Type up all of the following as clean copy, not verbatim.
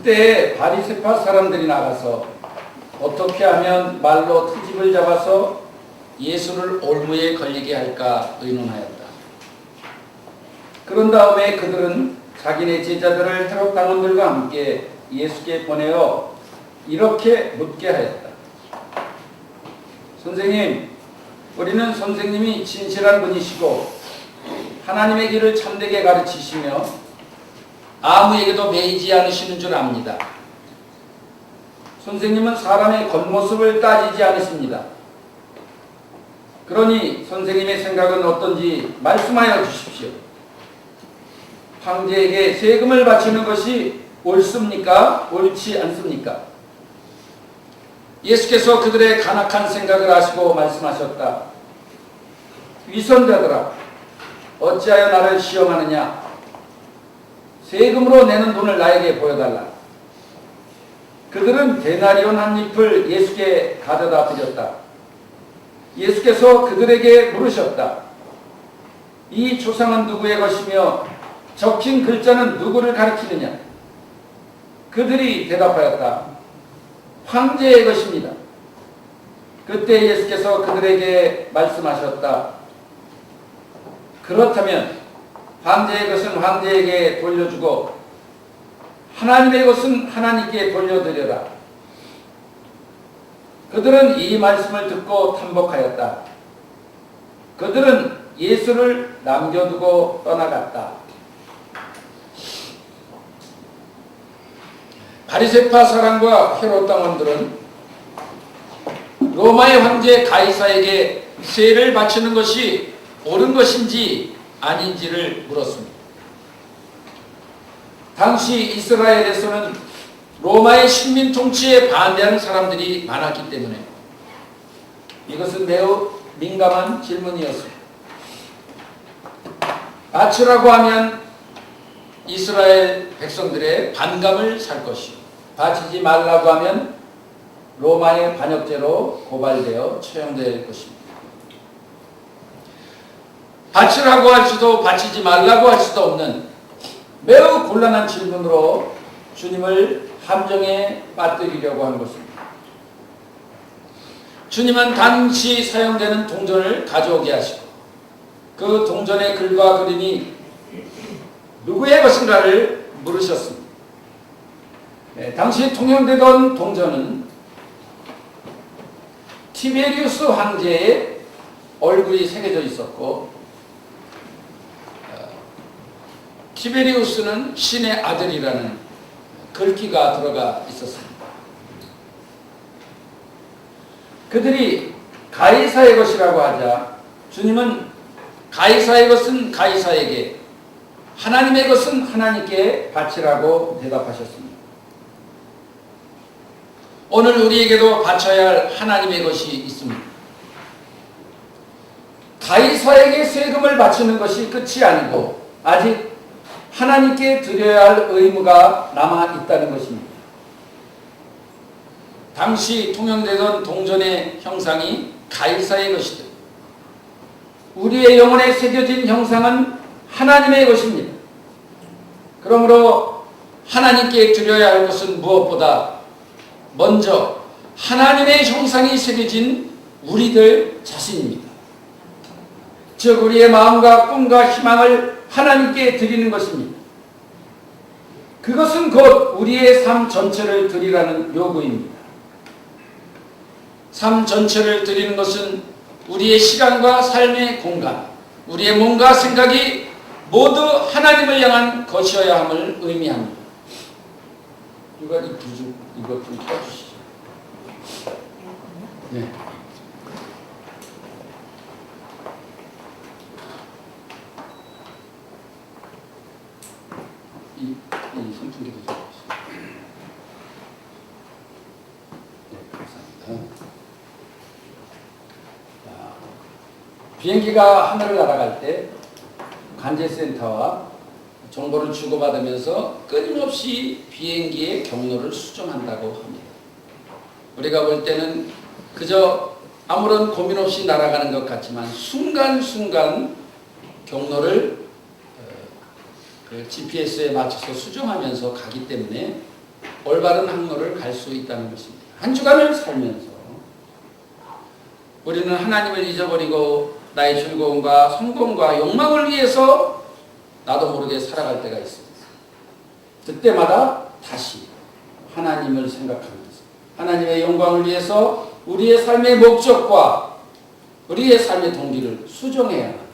그때 바리새파 사람들이 나가서 어떻게 하면 말로 트집을 잡아서 예수를 올무에 걸리게 할까 의논하였다. 그런 다음에 그들은 자기네 제자들을 헤롯 당원들과 함께 예수께 보내어 이렇게 묻게 하였다. 선생님, 우리는 선생님이 진실한 분이시고 하나님의 길을 참되게 가르치시며 아무에게도 매이지 않으시는 줄 압니다. 선생님은 사람의 겉모습을 따지지 않으십니다. 그러니 선생님의 생각은 어떤지 말씀하여 주십시오. 황제에게 세금을 바치는 것이 옳습니까? 옳지 않습니까? 예수께서 그들의 간악한 생각을 아시고 말씀하셨다. 위선자들아, 어찌하여 나를 시험하느냐? 세금으로 내는 돈을 나에게 보여달라. 그들은 데나리온 한 잎을 예수께 가져다 드렸다. 예수께서 그들에게 물으셨다. 이 초상은 누구의 것이며 적힌 글자는 누구를 가리키느냐? 그들이 대답하였다. 황제의 것입니다. 그때 예수께서 그들에게 말씀하셨다. 그렇다면 황제의 것은 황제에게 돌려주고 하나님의 것은 하나님께 돌려드려라. 그들은 이 말씀을 듣고 탐복하였다. 그들은 예수를 남겨두고 떠나갔다. 바리새파 사람과 헤롯 당원들은 로마의 황제 가이사에게 세를 바치는 것이 옳은 것인지 아닌지를 물었습니다. 당시 이스라엘에서는 로마의 식민 통치에 반대하는 사람들이 많았기 때문에 이것은 매우 민감한 질문이었습니다. 바치라고 하면 이스라엘 백성들의 반감을 살 것이고 바치지 말라고 하면 로마의 반역죄로 고발되어 처형될 것입니다. 바치라고 할 수도 바치지 말라고 할 수도 없는 매우 곤란한 질문으로 주님을 함정에 빠뜨리려고 하는 것입니다. 주님은 당시 사용되는 동전을 가져오게 하시고 그 동전의 글과 그림이 누구의 것인가를 물으셨습니다. 당시 통용되던 동전은 티베리우스 황제의 얼굴이 새겨져 있었고 티베리우스는 신의 아들이라는 글귀가 들어가 있었습니다. 그들이 가이사의 것이라고 하자 주님은 가이사의 것은 가이사에게 하나님의 것은 하나님께 바치라고 대답하셨습니다. 오늘 우리에게도 바쳐야 할 하나님의 것이 있습니다. 가이사에게 세금을 바치는 것이 끝이 아니고 아직 하나님께 드려야 할 의무가 남아있다는 것입니다. 당시 통용되던 동전의 형상이 가이사의 것이듯 우리의 영혼에 새겨진 형상은 하나님의 것입니다. 그러므로 하나님께 드려야 할 것은 무엇보다 먼저 하나님의 형상이 새겨진 우리들 자신입니다. 즉 우리의 마음과 꿈과 희망을 하나님께 드리는 것입니다. 그것은 곧 우리의 삶 전체를 드리라는 요구입니다. 삶 전체를 드리는 것은 우리의 시간과 삶의 공간, 우리의 몸과 생각이 모두 하나님을 향한 것이어야 함을 의미합니다. 이거 좀 켜주시죠. 네. 이 선풍기도 좀 주시죠. 네, 감사합니다. 비행기가 하늘을 날아갈 때 관제센터와 정보를 주고받으면서 끊임없이 비행기의 경로를 수정한다고 합니다. 우리가 볼 때는 그저 아무런 고민 없이 날아가는 것 같지만 순간순간 경로를 그 GPS에 맞춰서 수정하면서 가기 때문에 올바른 항로를 갈 수 있다는 것입니다. 한 주간을 살면서 우리는 하나님을 잊어버리고 나의 즐거움과 성공과 욕망을 위해서 나도 모르게 살아갈 때가 있습니다. 그때마다 다시 하나님을 생각하면서 하나님의 영광을 위해서 우리의 삶의 목적과 우리의 삶의 동기를 수정해야 합니다.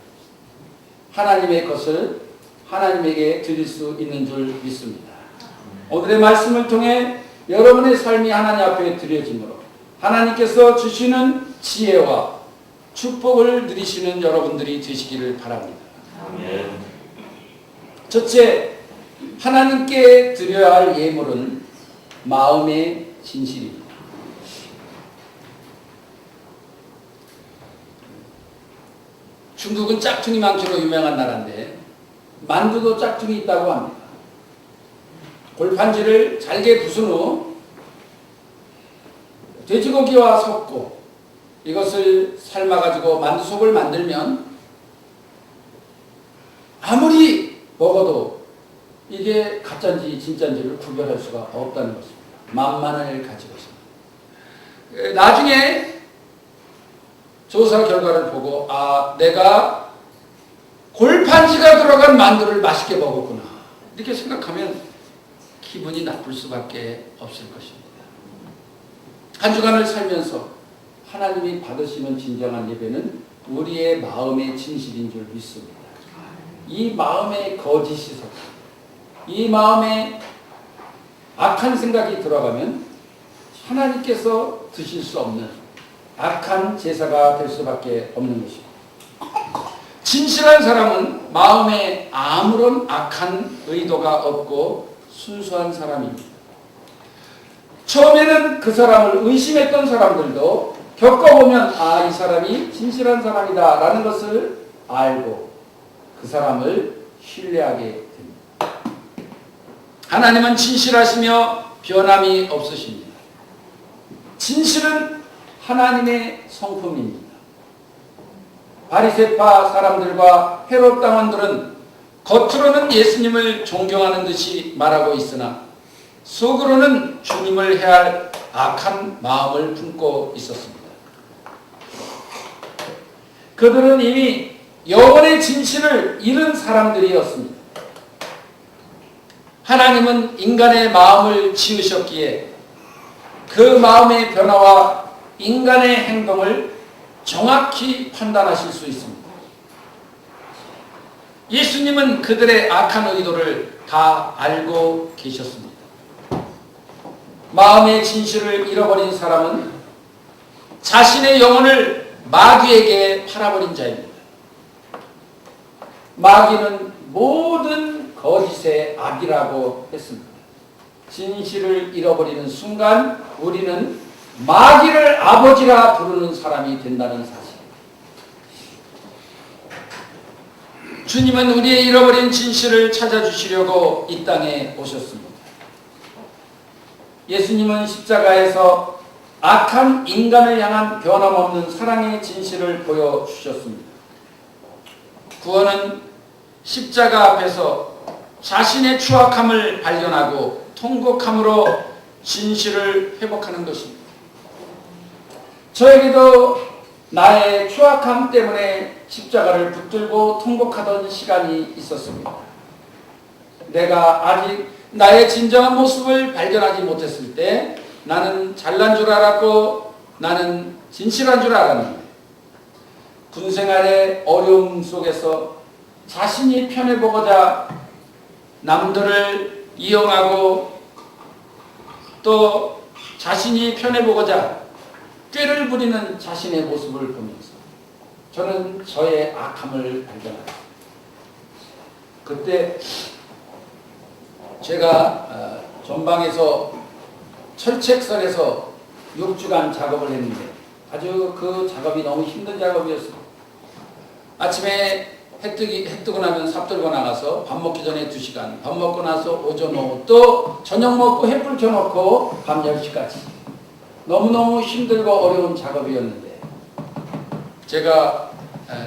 하나님의 것을 하나님에게 드릴 수 있는 줄 믿습니다. 오늘의 말씀을 통해 여러분의 삶이 하나님 앞에 드려지므로 하나님께서 주시는 지혜와 축복을 누리시는 여러분들이 되시기를 바랍니다. 아멘. 첫째, 하나님께 드려야 할 예물은 마음의 진실입니다. 중국은 짝퉁이 많기로 유명한 나라인데 만두도 짝퉁이 있다고 합니다. 골판지를 잘게 부순 후 돼지고기와 섞고 이것을 삶아가지고 만두속을 만들면 아무리 먹어도 이게 가짜인지 진짜인지를 구별할 수가 없다는 것입니다. 만만을 가지고서. 나중에 조사 결과를 보고 내가 골판지가 들어간 만두를 맛있게 먹었구나 이렇게 생각하면 기분이 나쁠 수밖에 없을 것입니다. 한 주간을 살면서 하나님이 받으시는 진정한 예배는 우리의 마음의 진실인 줄 믿습니다. 이 마음에 거짓이 섞여 이 마음에 악한 생각이 들어가면 하나님께서 드실 수 없는 악한 제사가 될 수밖에 없는 것입니다. 진실한 사람은 마음에 아무런 악한 의도가 없고 순수한 사람입니다. 처음에는 그 사람을 의심했던 사람들도 겪어보면 이 사람이 진실한 사람이다 라는 것을 알고 그 사람을 신뢰하게 됩니다. 하나님은 진실하시며 변함이 없으십니다. 진실은 하나님의 성품입니다. 바리새파 사람들과 헤롯 당원들은 겉으로는 예수님을 존경하는 듯이 말하고 있으나 속으로는 주님을 해할 악한 마음을 품고 있었습니다. 그들은 이미 영혼의 진실을 잃은 사람들이었습니다. 하나님은 인간의 마음을 지으셨기에 그 마음의 변화와 인간의 행동을 정확히 판단하실 수 있습니다. 예수님은 그들의 악한 의도를 다 알고 계셨습니다. 마음의 진실을 잃어버린 사람은 자신의 영혼을 마귀에게 팔아버린 자입니다. 마귀는 모든 거짓의 악이라고 했습니다. 진실을 잃어버리는 순간 우리는 마귀를 아버지라 부르는 사람이 된다는 사실. 주님은 우리의 잃어버린 진실을 찾아주시려고 이 땅에 오셨습니다. 예수님은 십자가에서 악한 인간을 향한 변함없는 사랑의 진실을 보여주셨습니다. 구원은 십자가 앞에서 자신의 추악함을 발견하고 통곡함으로 진실을 회복하는 것입니다. 저에게도 나의 추악함 때문에 십자가를 붙들고 통곡하던 시간이 있었습니다. 내가 아직 나의 진정한 모습을 발견하지 못했을 때 나는 잘난 줄 알았고 나는 진실한 줄 알았는데 군생활의 어려움 속에서 자신이 편해보고자 남들을 이용하고 또 자신이 편해보고자 꾀를 부리는 자신의 모습을 보면서 저는 저의 악함을 발견합니다. 그때 제가 전방에서 철책선에서 6주간 작업을 했는데 아주 그 작업이 너무 힘든 작업이었어요. 아침에 해 뜨고 나면 삽 들고 나가서 밥 먹기 전에 2시간, 밥 먹고 나서 오전 오후 또 저녁 먹고 햇불 켜놓고 밤 10시까지 너무너무 힘들고 어려운 작업이었는데 제가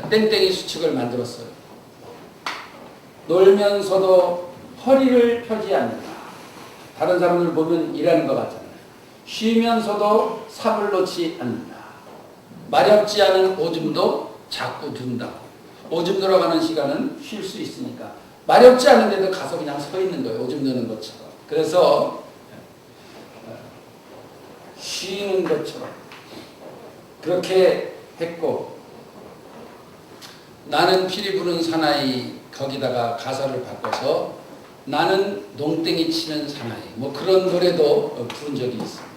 땡땡이 수칙을 만들었어요. 놀면서도 허리를 펴지 않는다. 다른 사람들 보면 일하는 것 같잖아요. 쉬면서도 삽을 놓지 않는다. 마렵지 않은 오줌도 자꾸 둔다. 오줌 들어가는 시간은 쉴 수 있으니까 마렵지 않은데도 가서 그냥 서 있는 거예요. 오줌 넣는 것처럼. 그래서 쉬는 것처럼 그렇게 했고, 나는 피리 부는 사나이 거기다가 가사를 바꿔서 나는 농땡이 치는 사나이, 뭐 그런 노래도 부른 적이 있습니다.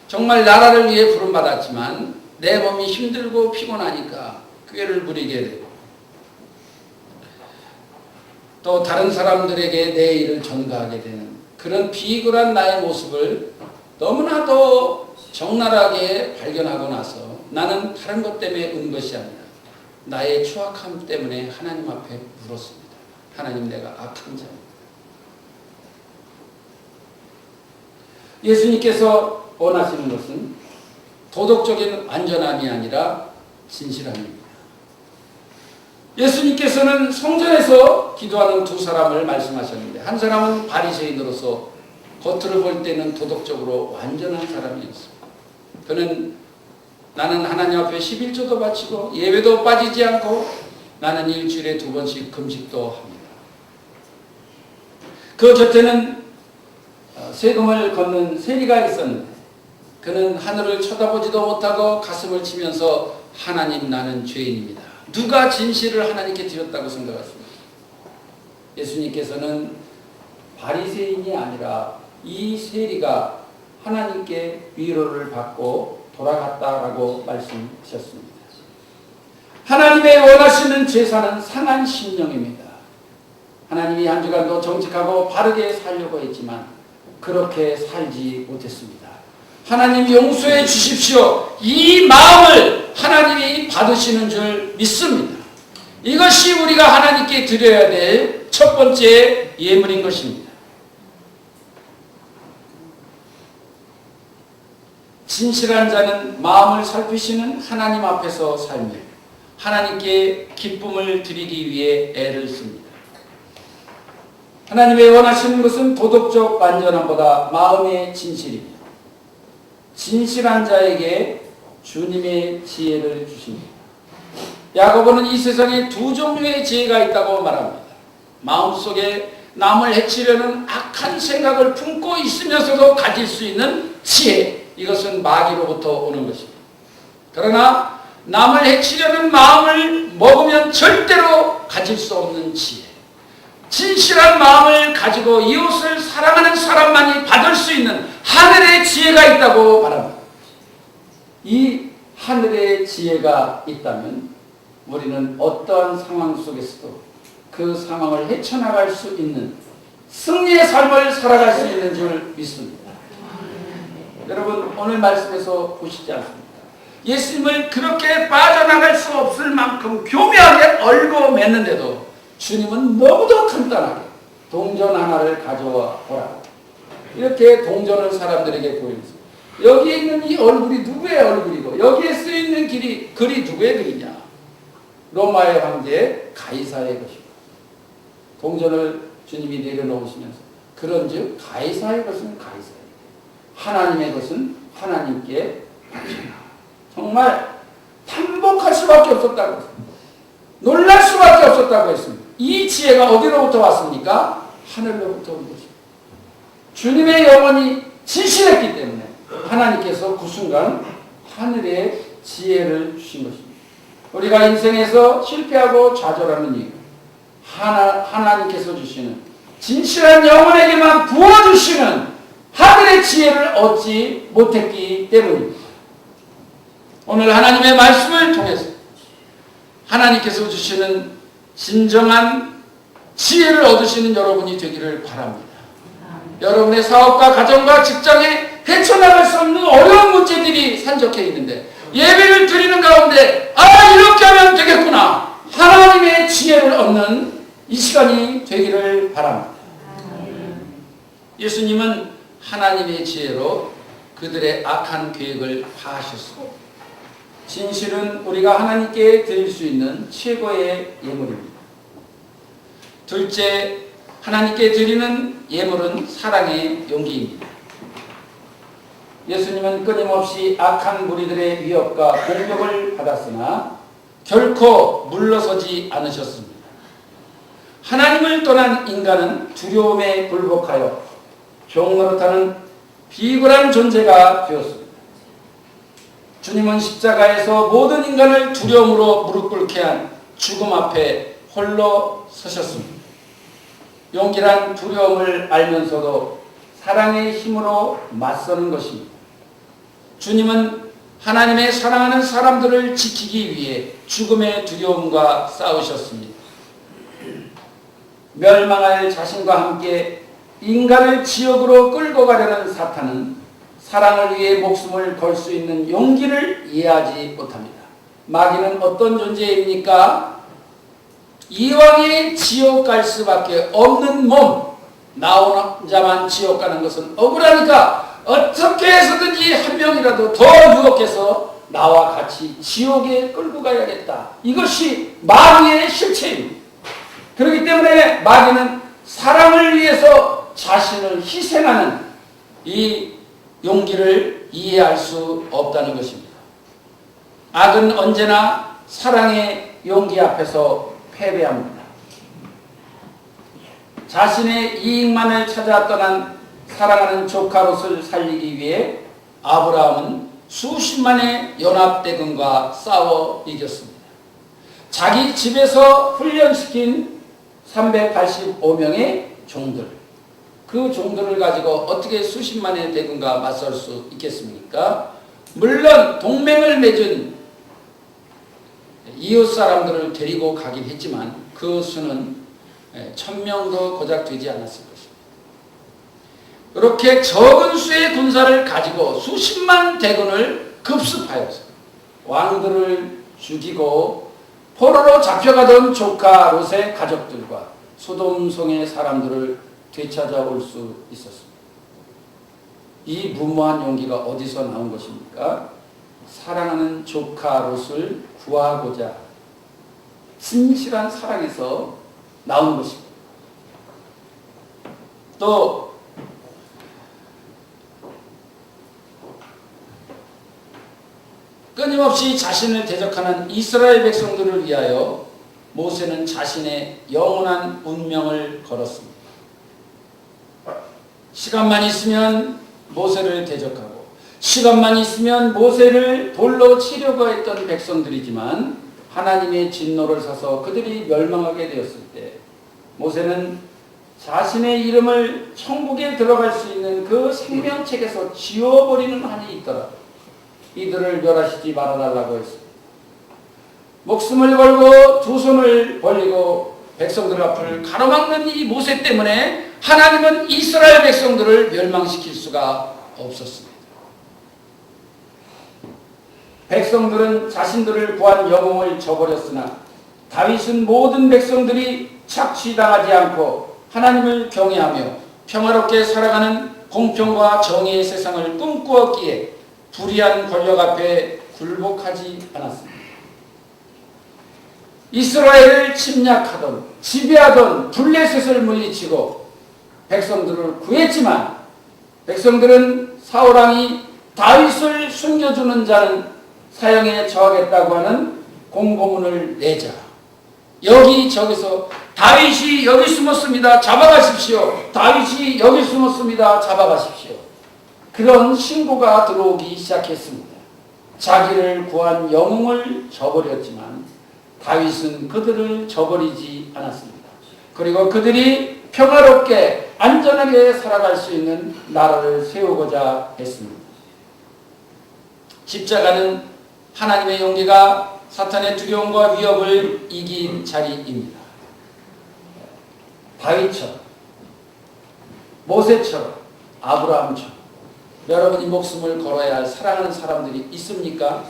정말 나라를 위해 부름받았지만 내 몸이 힘들고 피곤하니까 꾀를 부리게 되고, 또 다른 사람들에게 내 일을 전가하게 되는 그런 비굴한 나의 모습을 너무나도 적나라하게 발견하고 나서 나는 다른 것 때문에 운 것이 아니라 나의 추악함 때문에 하나님 앞에 물었습니다. 하나님, 내가 악한 자입니다. 예수님께서 원하시는 것은 도덕적인 완전함이 아니라 진실함입니다. 예수님께서는 성전에서 기도하는 두 사람을 말씀하셨는데, 한 사람은 바리새인으로서 겉으로 볼 때는 도덕적으로 완전한 사람이었습니다. 그는 나는 하나님 앞에 11조도 바치고 예배도 빠지지 않고 나는 일주일에 2번씩 금식도 합니다. 그 곁에는 세금을 걷는 세리가 있었는데, 그는 하늘을 쳐다보지도 못하고 가슴을 치면서 하나님, 나는 죄인입니다. 누가 진실을 하나님께 드렸다고 생각하십니까? 예수님께서는 바리새인이 아니라 이 세리가 하나님께 위로를 받고 돌아갔다라고 말씀하셨습니다. 하나님의 원하시는 제사는 상한 심령입니다. 하나님이 한 주간도 정직하고 바르게 살려고 했지만 그렇게 살지 못했습니다. 하나님 용서해 주십시오. 이 마음을 하나님이 받으시는 줄 믿습니다. 이것이 우리가 하나님께 드려야 될 첫 번째 예물인 것입니다. 진실한 자는 마음을 살피시는 하나님 앞에서 살며 하나님께 기쁨을 드리기 위해 애를 씁니다. 하나님의 원하시는 것은 도덕적 완전함보다 마음의 진실입니다. 진실한 자에게 주님의 지혜를 주십니다. 야고보는 이 세상에 두 종류의 지혜가 있다고 말합니다. 마음속에 남을 해치려는 악한 생각을 품고 있으면서도 가질 수 있는 지혜, 이것은 마귀로부터 오는 것입니다. 그러나 남을 해치려는 마음을 먹으면 절대로 가질 수 없는 지혜, 진실한 마음을 가지고 이웃을 사랑하는 사람만이 받을 수 있는 하늘의 지혜가 있다고 말합니다. 이 하늘의 지혜가 있다면 우리는 어떠한 상황 속에서도 그 상황을 헤쳐나갈 수 있는 승리의 삶을 살아갈 수 있는 줄 믿습니다. 여러분, 오늘 말씀에서 보시지 않습니까? 예수님을 그렇게 빠져나갈 수 없을 만큼 교묘하게 얽어 맸는데도 주님은 너무도 간단하게 동전 하나를 가져와 보라, 이렇게 동전을 사람들에게 보여주세요. 여기에 있는 이 얼굴이 누구의 얼굴이고 여기에 쓰여있는 글이 누구의 글이냐? 로마의 황제 가이사의 것입니다. 동전을 주님이 내려놓으시면서 그런즉 가이사의 것은 가이사에게, 하나님의 것은 하나님께 바치라. 정말 탐복할 수밖에 없었다고 했습니다. 놀랄 수밖에 없었다고 했습니다. 이 지혜가 어디로부터 왔습니까? 하늘로부터 온 것입니다. 주님의 영혼이 진실했기 때문에 하나님께서 그 순간 하늘의 지혜를 주신 것입니다. 우리가 인생에서 실패하고 좌절하는 이유, 하나님께서 주시는 진실한 영혼에게만 부어주시는 하늘의 지혜를 얻지 못했기 때문입니다. 오늘 하나님의 말씀을 통해서 하나님께서 주시는 진정한 지혜를 얻으시는 여러분이 되기를 바랍니다. 여러분의 사업과 가정과 직장에 헤쳐나갈 수 없는 어려운 문제들이 산적해 있는데 예배를 드리는 가운데 이렇게 하면 되겠구나, 하나님의 지혜를 얻는 이 시간이 되기를 바랍니다. 예수님은 하나님의 지혜로 그들의 악한 계획을 파하셨습니다. 진실은 우리가 하나님께 드릴 수 있는 최고의 예물입니다. 둘째, 하나님께 드리는 예물은 사랑의 용기입니다. 예수님은 끊임없이 악한 무리들의 위협과 공격을 받았으나 결코 물러서지 않으셨습니다. 하나님을 떠난 인간은 두려움에 굴복하여 종노릇하는 비굴한 존재가 되었습니다. 주님은 십자가에서 모든 인간을 두려움으로 무릎 꿇게 한 죽음 앞에 홀로 서셨습니다. 용기란 두려움을 알면서도 사랑의 힘으로 맞서는 것입니다. 주님은 하나님의 사랑하는 사람들을 지키기 위해 죽음의 두려움과 싸우셨습니다. 멸망할 자신과 함께 인간을 지옥으로 끌고 가려는 사탄은 사랑을 위해 목숨을 걸 수 있는 용기를 이해하지 못합니다. 마귀는 어떤 존재입니까? 이왕에 지옥 갈 수밖에 없는 몸, 나 혼자만 지옥 가는 것은 억울하니까 어떻게 해서든지 한 명이라도 더 유혹해서 나와 같이 지옥에 끌고 가야겠다. 이것이 마귀의 실체입니다. 그렇기 때문에 마귀는 사랑을 위해서 자신을 희생하는 이 용기를 이해할 수 없다는 것입니다. 악은 언제나 사랑의 용기 앞에서 패배합니다. 자신의 이익만을 찾아 떠난 사랑하는 조카 롯을 살리기 위해 아브라함은 수십만의 연합대군과 싸워 이겼습니다. 자기 집에서 훈련시킨 385명의 종들, 그 종들을 가지고 어떻게 수십만의 대군과 맞설 수 있겠습니까? 물론 동맹을 맺은 이웃 사람들을 데리고 가긴 했지만 그 수는 1000명도 고작 되지 않았을 것입니다. 이렇게 적은 수의 군사를 가지고 수십만 대군을 급습하여서 왕들을 죽이고 포로로 잡혀가던 조카 롯의 가족들과 소돔성의 사람들을 되찾아올 수 있었습니다. 이 무모한 용기가 어디서 나온 것입니까? 사랑하는 조카 롯을 구하고자 진실한 사랑에서 나온 것입니다. 또 끊임없이 자신을 대적하는 이스라엘 백성들을 위하여 모세는 자신의 영원한 운명을 걸었습니다. 시간만 있으면 모세를 대적하고 시간만 있으면 모세를 돌로 치려고 했던 백성들이지만 하나님의 진노를 사서 그들이 멸망하게 되었을 때 모세는 자신의 이름을 천국에 들어갈 수 있는 그 생명책에서 지워버리는 한이 있더라도 이들을 멸하시지 말아달라고 했습니다. 목숨을 걸고 두 손을 벌리고 백성들 앞을 가로막는 이 모세 때문에 하나님은 이스라엘 백성들을 멸망시킬 수가 없었습니다. 백성들은 자신들을 구한 영웅을 저버렸으나 다윗은 모든 백성들이 착취당하지 않고 하나님을 경외하며 평화롭게 살아가는 공평과 정의의 세상을 꿈꾸었기에 불의한 권력 앞에 굴복하지 않았습니다. 이스라엘을 침략하던 지배하던 블레셋을 물리치고 백성들을 구했지만 백성들은 사울왕이 다윗을 숨겨주는 자는 사형에 처하겠다고 하는 공고문을 내자 여기저기서 다윗이 여기 숨었습니다. 잡아가십시오. 다윗이 여기 숨었습니다. 잡아가십시오. 그런 신고가 들어오기 시작했습니다. 자기를 구한 영웅을 저버렸지만 다윗은 그들을 저버리지 않았습니다. 그리고 그들이 평화롭게 안전하게 살아갈 수 있는 나라를 세우고자 했습니다. 십자가는 하나님의 용기가 사탄의 두려움과 위협을 이긴 자리입니다. 다윗처럼, 모세처럼, 아브라함처럼 여러분이 목숨을 걸어야 할 사랑하는 사람들이 있습니까?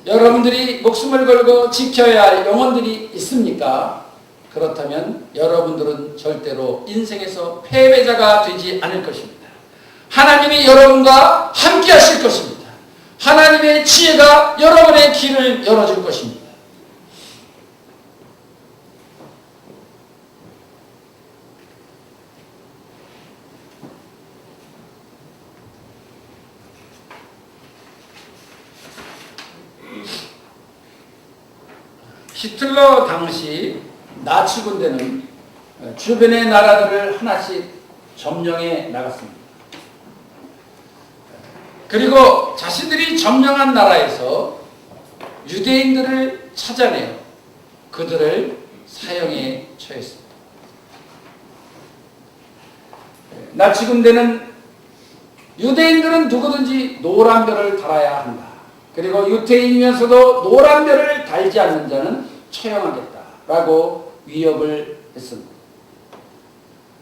여러분들이 목숨을 걸고 지켜야 할 영혼들이 있습니까? 그렇다면 여러분들은 절대로 인생에서 패배자가 되지 않을 것입니다. 하나님이 여러분과 함께 하실 것입니다. 하나님의 지혜가 여러분의 길을 열어줄 것입니다. 히틀러 당시 나치 군대는 주변의 나라들을 하나씩 점령해 나갔습니다. 그리고 자신들이 점령한 나라에서 유대인들을 찾아내어 그들을 사형에 처했습니다. 나치 군대는 유대인들은 누구든지 노란 별을 달아야 한다. 그리고 유태인이면서도 노란 별을 달지 않는 자는 처형하겠다라고 위협을 했습니다.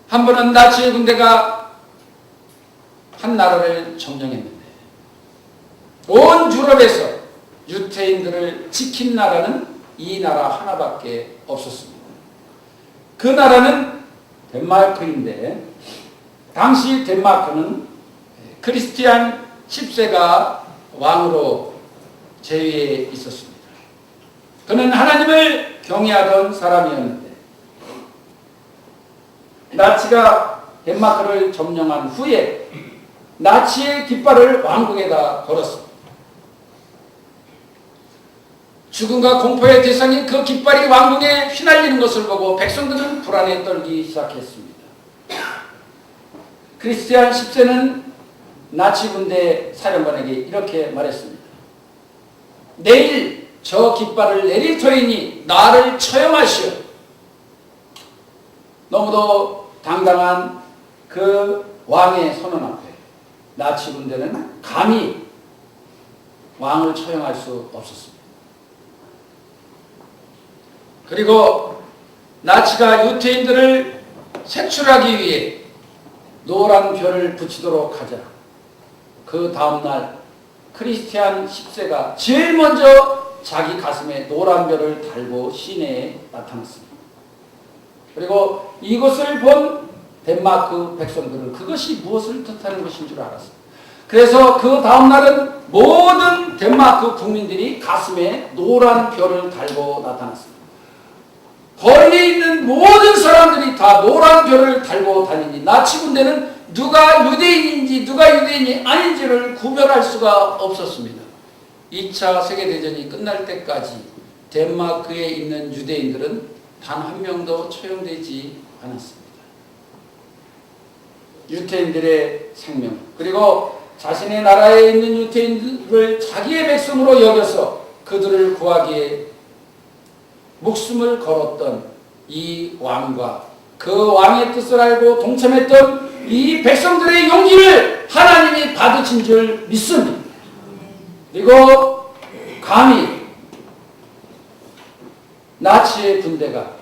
한 번은 나치 군대가 한 나라를 점령했는데 온 유럽에서 유태인들을 지킨 나라는 이 나라 하나밖에 없었습니다. 그 나라는 덴마크인데 당시 덴마크는 크리스티안 10세가 왕으로 재위에 있었습니다. 그는 하나님을 경외하던 사람이었는데 나치가 덴마크를 점령한 후에 나치의 깃발을 왕국에다 걸었습니다. 죽음과 공포의 대상인 그 깃발이 왕궁에 휘날리는 것을 보고 백성들은 불안에 떨기 시작했습니다. 크리스티안 10세는 나치 군대 사령관에게 이렇게 말했습니다. 내일 저 깃발을 내릴 터이니 나를 처형하시오. 너무도 당당한 그 왕의 선언 앞에 나치 군대는 감히 왕을 처형할 수 없었습니다. 그리고 나치가 유태인들을 색출하기 위해 노란 별을 붙이도록 하자 그 다음날 크리스티안 10세가 제일 먼저 자기 가슴에 노란 별을 달고 시내에 나타났습니다. 그리고 이것을 본 덴마크 백성들은 그것이 무엇을 뜻하는 것인 줄 알았습니다. 그래서 그 다음날은 모든 덴마크 국민들이 가슴에 노란 별을 달고 나타났습니다. 거리에 있는 모든 사람들이 다 노란 별을 달고 다니니 나치 군대는 누가 유대인인지 누가 유대인이 아닌지를 구별할 수가 없었습니다. 2차 세계대전이 끝날 때까지 덴마크에 있는 유대인들은 단 한 명도 처형되지 않았습니다. 유태인들의 생명 그리고 자신의 나라에 있는 유태인들을 자기의 백성으로 여겨서 그들을 구하기에 목숨을 걸었던 이 왕과 그 왕의 뜻을 알고 동참했던 이 백성들의 용기를 하나님이 받으신 줄 믿습니다. 그리고 감히 나치의 군대가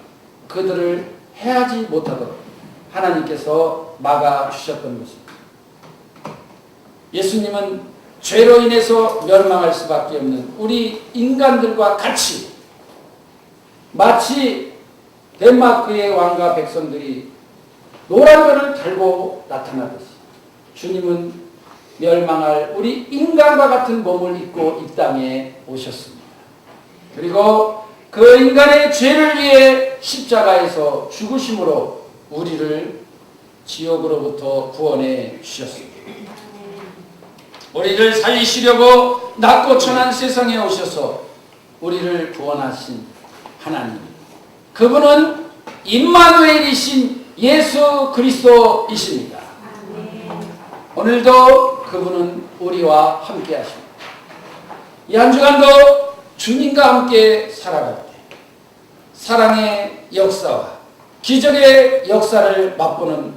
그들을 해하지 못하도록 하나님께서 막아주셨던 것입니다. 예수님은 죄로 인해서 멸망할 수밖에 없는 우리 인간들과 같이 마치 덴마크의 왕과 백성들이 노란 별을 달고 나타나듯이 주님은 멸망할 우리 인간과 같은 몸을 입고 이 땅에 오셨습니다. 그리고 그 인간의 죄를 위해 십자가에서 죽으심으로 우리를 지옥으로부터 구원해 주셨습니다. 우리를 살리시려고 낮고 천한 세상에 오셔서 우리를 구원하신 하나님, 그분은 임마누엘이신 예수 그리스도이십니다. 오늘도 그분은 우리와 함께 하십니다. 이 한 주간도 주님과 함께 살아갈 때 사랑의 역사와 기적의 역사를 맛보는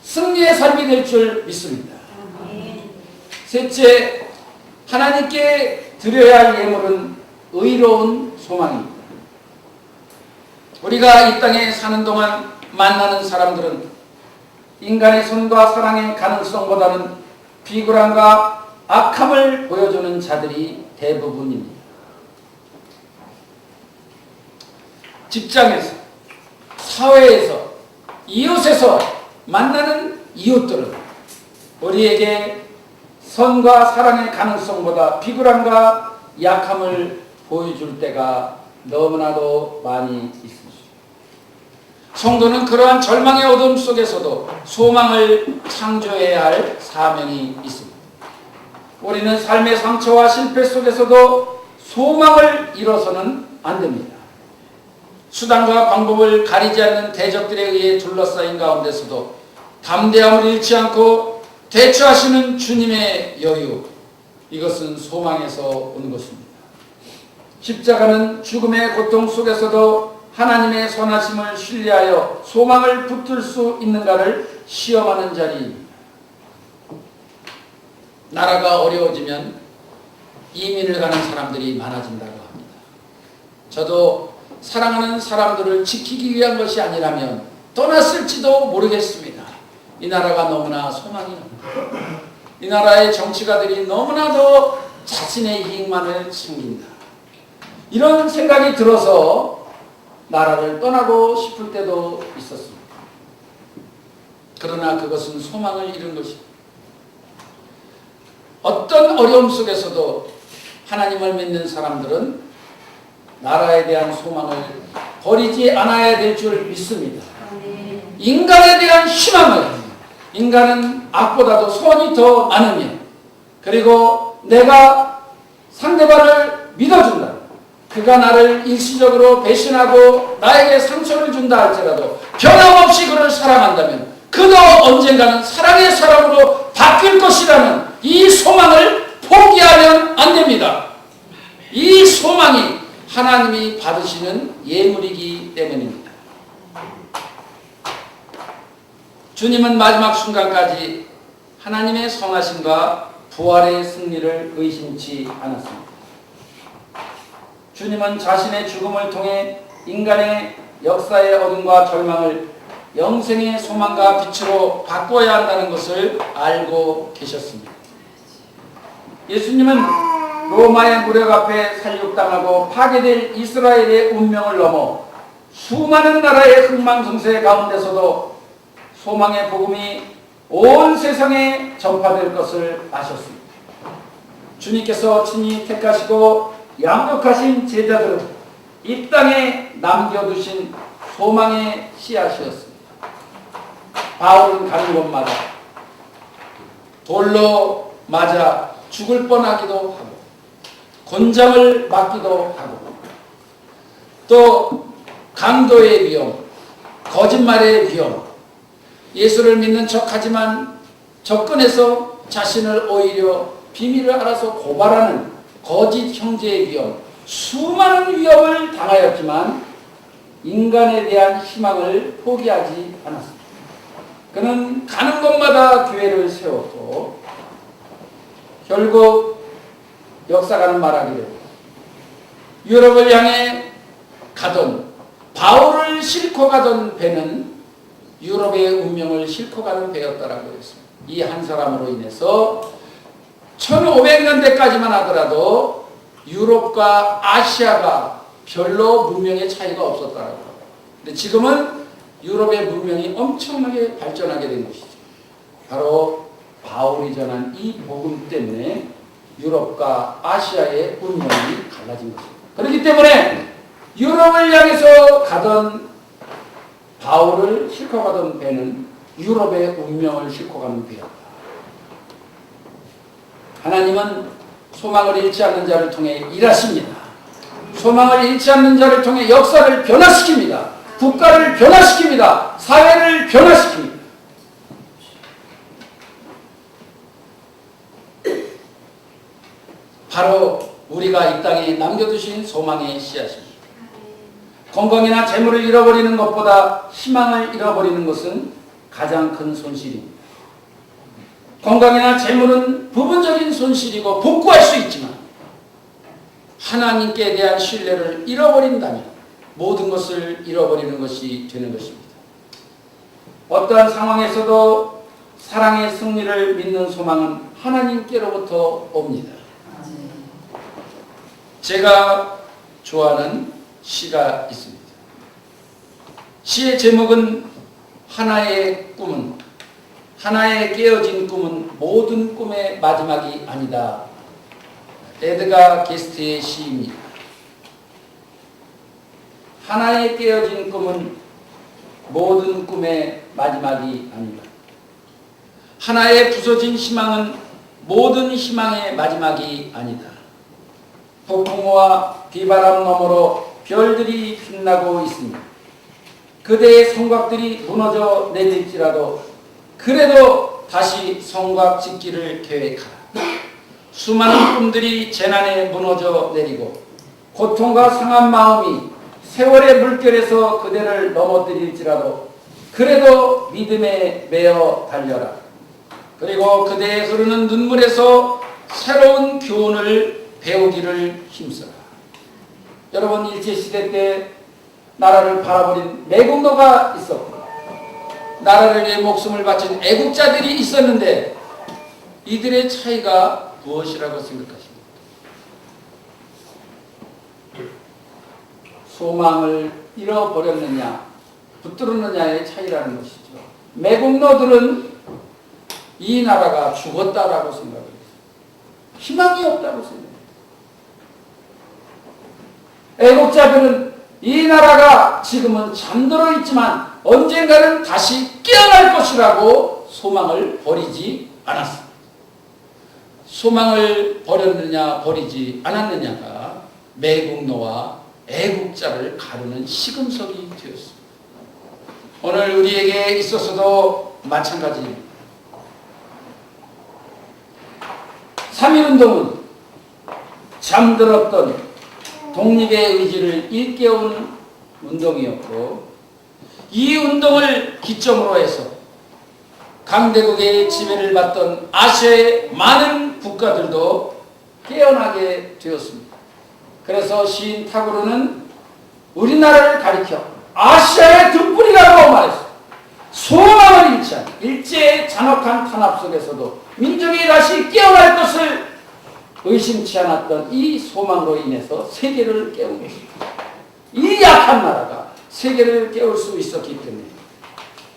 승리의 삶이 될 줄 믿습니다. 셋째, 하나님께 드려야 할 예물은 의로운 소망입니다. 우리가 이 땅에 사는 동안 만나는 사람들은 인간의 손과 사랑의 가능성보다는 비굴함과 악함을 보여주는 자들이 대부분입니다. 직장에서, 사회에서, 이웃에서 만나는 이웃들은 우리에게 선과 사랑의 가능성보다 비굴함과 약함을 보여줄 때가 너무나도 많이 있습니다. 성도는 그러한 절망의 어둠 속에서도 소망을 창조해야 할 사명이 있습니다. 우리는 삶의 상처와 실패 속에서도 소망을 잃어서는 안 됩니다. 수단과 방법을 가리지 않는 대적들에 의해 둘러싸인 가운데서도 담대함을 잃지 않고 대처하시는 주님의 여유, 이것은 소망에서 온 것입니다. 십자가는 죽음의 고통 속에서도 하나님의 선하심을 신뢰하여 소망을 붙들 수 있는가를 시험하는 자리입니다. 나라가 어려워지면 이민을 가는 사람들이 많아진다고 합니다. 저도 사랑하는 사람들을 지키기 위한 것이 아니라면 떠났을지도 모르겠습니다. 이 나라가 너무나 소망이 없다. 이 나라의 정치가들이 너무나도 자신의 이익만을 챙긴다. 이런 생각이 들어서 나라를 떠나고 싶을 때도 있었습니다. 그러나 그것은 소망을 잃은 것입니다. 어떤 어려움 속에서도 하나님을 믿는 사람들은 나라에 대한 소망을 버리지 않아야 될 줄 믿습니다. 인간에 대한 희망을, 인간은 악보다도 선이 더 많으며, 그리고 내가 상대방을 믿어준다. 그가 나를 일시적으로 배신하고 나에게 상처를 준다 할지라도 변함없이 그를 사랑한다면 그도 언젠가는 사랑의 사람으로 바뀔 것이라는 이 소망을 포기하면 안 됩니다. 이 소망이 하나님이 받으시는 예물이기 때문입니다. 주님은 마지막 순간까지 하나님의 선하심과 부활의 승리를 의심치 않았습니다. 주님은 자신의 죽음을 통해 인간의 역사의 어둠과 절망을 영생의 소망과 빛으로 바꿔야 한다는 것을 알고 계셨습니다. 예수님은 로마의 무력 앞에 살육당하고 파괴될 이스라엘의 운명을 넘어 수많은 나라의 흥망성쇠 가운데서도 소망의 복음이 온 세상에 전파될 것을 아셨습니다. 주님께서 친히 택하시고 양육하신 제자들은 이 땅에 남겨두신 소망의 씨앗이었습니다. 바울은 가는 곳마다 돌로 맞아 죽을 뻔하기도 하고 곤장을 맞기도 하고 또 강도의 위험, 거짓말의 위험, 예수를 믿는 척하지만 접근해서 자신을 오히려 비밀을 알아서 고발하는 거짓 형제의 위험, 수많은 위험을 당하였지만 인간에 대한 희망을 포기하지 않았습니다. 그는 가는 곳마다 교회를 세웠고 결국 역사가는 말하기를 유럽을 향해 가던 바울을 싣고 가던 배는 유럽의 운명을 싣고 가는 배였다라고 했습니다. 이 한 사람으로 인해서 1500년대까지만 하더라도 유럽과 아시아가 별로 문명의 차이가 없었다라고 합니다. 근데 지금은 유럽의 문명이 엄청나게 발전하게 된 것이죠. 바로 바울이 전한 이 복음 때문에 유럽과 아시아의 운명이 갈라진 것입니다. 그렇기 때문에 유럽을 향해서 가던 바울을 싣고 가던 배는 유럽의 운명을 싣고 가는 배였다. 하나님은 소망을 잃지 않는 자를 통해 일하십니다. 소망을 잃지 않는 자를 통해 역사를 변화시킵니다. 국가를 변화시킵니다. 사회를 변화시킵니다. 바로 우리가 이 땅에 남겨두신 소망의 씨앗입니다. 건강이나 재물을 잃어버리는 것보다 희망을 잃어버리는 것은 가장 큰 손실입니다. 건강이나 재물은 부분적인 손실이고 복구할 수 있지만 하나님께 대한 신뢰를 잃어버린다면 모든 것을 잃어버리는 것이 되는 것입니다. 어떠한 상황에서도 사랑의 승리를 믿는 소망은 하나님께로부터 옵니다. 제가 좋아하는 시가 있습니다. 시의 제목은 하나의 깨어진 꿈은 모든 꿈의 마지막이 아니다. 에드가 게스트의 시입니다. 하나의 깨어진 꿈은 모든 꿈의 마지막이 아니다. 하나의 부서진 희망은 모든 희망의 마지막이 아니다. 폭풍우와 비바람 너머로 별들이 빛나고 있습니다. 그대의 성곽들이 무너져 내릴지라도 그래도 다시 성곽 짓기를 계획하라. 수많은 꿈들이 재난에 무너져 내리고 고통과 상한 마음이 세월의 물결에서 그대를 넘어뜨릴지라도 그래도 믿음에 매어 달려라. 그리고 그대의 흐르는 눈물에서 새로운 교훈을 배우기를 힘써라. 여러분, 일제시대 때 나라를 바라버린 매국노가 있었고 나라를 위해 목숨을 바친 애국자들이 있었는데 이들의 차이가 무엇이라고 생각하십니까? 소망을 잃어버렸느냐 붙들었느냐의 차이라는 것이죠. 매국노들은 이 나라가 죽었다라고 생각을 했어요. 희망이 없다고 생각해요. 애국자들은 이 나라가 지금은 잠들어 있지만 언젠가는 다시 깨어날 것이라고 소망을 버리지 않았습니다. 소망을 버렸느냐 버리지 않았느냐가 매국노와 애국자를 가르는 시금석이 되었습니다. 오늘 우리에게 있어서도 마찬가지입니다. 3.1운동은 잠들었던 독립의 의지를 일깨운 운동이었고 이 운동을 기점으로 해서 강대국의 지배를 받던 아시아의 많은 국가들도 깨어나게 되었습니다. 그래서 시인 타고르는 우리나라를 가리켜 아시아의 등불이라고 말했습니다. 소망을 잃지 않은 일제의 잔혹한 탄압 속에서도 민족이 다시 깨어날 것을 의심치 않았던 이 소망으로 인해서 세계를 깨운 것입니다. 이 약한 나라가 세계를 깨울 수 있었기 때문에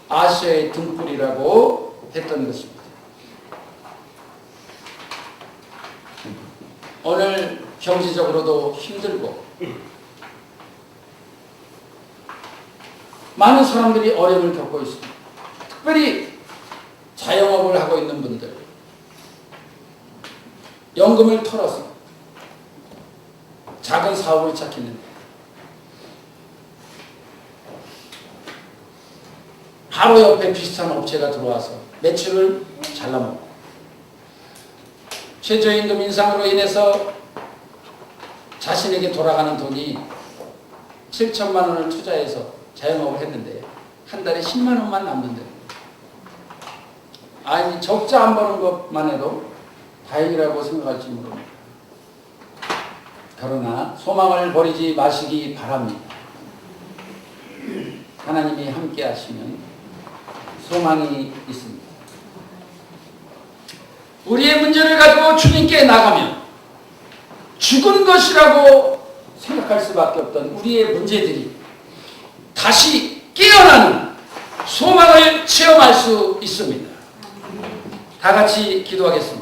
아시아의 등불이라고 했던 것입니다. 오늘 경제적으로도 힘들고 많은 사람들이 어려움을 겪고 있습니다. 특별히 자영업을 하고 있는 분들, 연금을 털어서 작은 사업을 시작했는데 바로 옆에 비슷한 업체가 들어와서 매출을 잘라먹고 최저임금 인상으로 인해서 자신에게 돌아가는 돈이 7천만 원을 투자해서 자영업을 했는데 한 달에 10만 원만 남는데 아니 적자 안 버는 것만 해도 다행이라고 생각할지 모릅니다. 그러나 소망을 버리지 마시기 바랍니다. 하나님이 함께 하시면 소망이 있습니다. 우리의 문제를 가지고 주님께 나가면 죽은 것이라고 생각할 수밖에 없던 우리의 문제들이 다시 깨어나는 소망을 체험할 수 있습니다. 다 같이 기도하겠습니다.